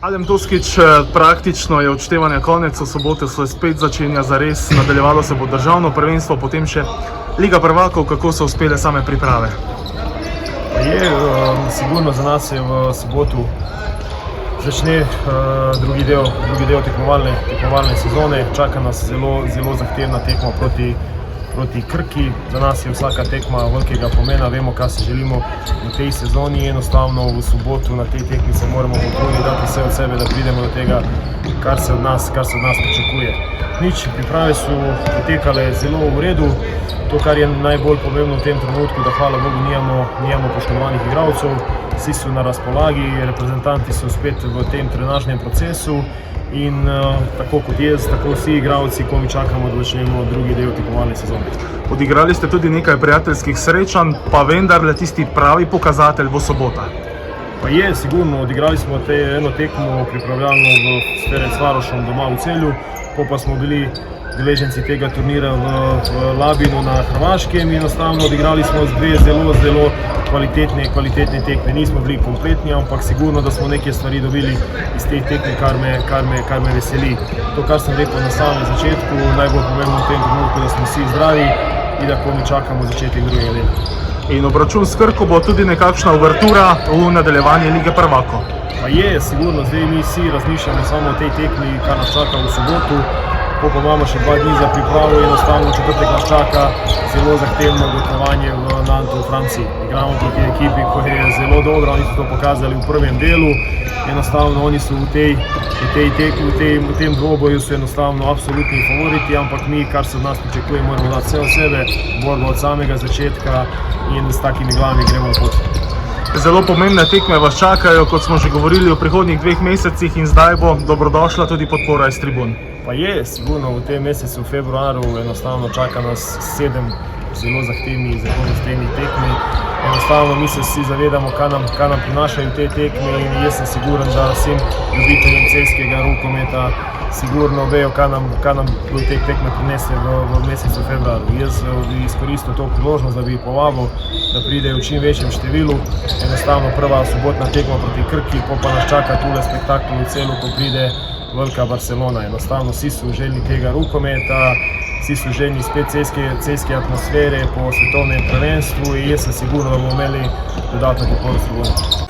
Adem Toskič, praktično je odštevanje konec, v soboto se spet začenja zares, nadaljevalo se bo državno prvenstvo, potem še Liga prvakov. Kako so uspele same priprave? Sigurno za nas je v soboto začne drugi del tekmovalne sezone. Čaka nas zelo zahtevna tekma proti Krki. Za nas je vsaka tekma velikega pomena, vemo, kaj se želimo v tej sezoni. Enostavno v soboto na tej tekmi se moramo potruditi, dati vse od sebe, da pridemo do tega, kar se od nas pričakuje. Priprave so potekale zelo v redu. To, kar je najbolj pomembno v tem trenutku, da hvala Bogu nimamo poškodovanih igralcev, vsi so na razpolagi, reprezentanti so spet v tem trenažnem procesu in tako kot jaz, tako vsi igralci, ko mi čakamo, da začnemo drugi del tekmovalne sezone. Odigrali ste tudi nekaj prijateljskih srečanj, pa vendarle tisti pravi pokazatelj bo sobota. Pa je, sigurno, odigrali smo eno tekmo pripravljalno s Ferencvarošem doma v Celju, pa smo bili deleženci tega turnira v Labinu na Hrvaškem in enostavno odigrali smo dve zelo kvalitetne tekme. Nismo bili kompletni, ampak sigurno, da smo neke stvari dobili iz teh tekme, kar me veseli. To, kar sem rekel na samem začetku, najbolj pomembno v tem trenutku, da smo vsi zdravi in da ko mi čakamo začetek drugega dela. In obračun s Krko bo tudi nekakšna uvertura v nadaljevanje Lige prvakov. Pa je, sigurno, zdaj mi vsi razmišljamo samo o tej tekmi, kar nas čaka v soboto. Pa imamo še 2 dni za pripravo, enostavno četrtek nas čaka zelo zahtevno gostovanje v Nantu v Franciji. Igramo proti ekipi, ki je zelo dobra, oni so to pokazali v prvem delu. Enostavno oni so v tem dvoboju so enostavno absolutni favoriti, ampak mi, kar se od nas pričakuje, moramo dati vse od sebe, borbo od samega začetka in s takimi glavami gremo na pot. Zelo pomembne tekme vas čakajo, kot smo že govorili v prihodnjih 2 mesecih, in zdaj bo dobrodošla tudi podpora iz tribun. Pa je, sigurno, v tem mesecu, v februaru, enostavno čaka nas 7 zelo zahtevnih tekmi. Enostavno mi se vsi zavedamo, kaj nam prinašajo te tekme in jaz sem siguren, da vsem ljubiteljem celjskega rokometa sigurno vejo, kaj nam te tekme prinese v mesecu februaru. Jaz bi izkoristil to priložnost, da bi povabil, da pridejo v čim večjem številu. Enostavno prva sobotna tekma proti Krki, pa nas čaka tule spektakl v Celju, ko pride velika Barcelona. Enostavno vsi so željni tega rokometa, vsi so željni spet celjske atmosfere po svetovnem prvenstvu in jaz sem sigurno, da bomo imeli dodatno podporo.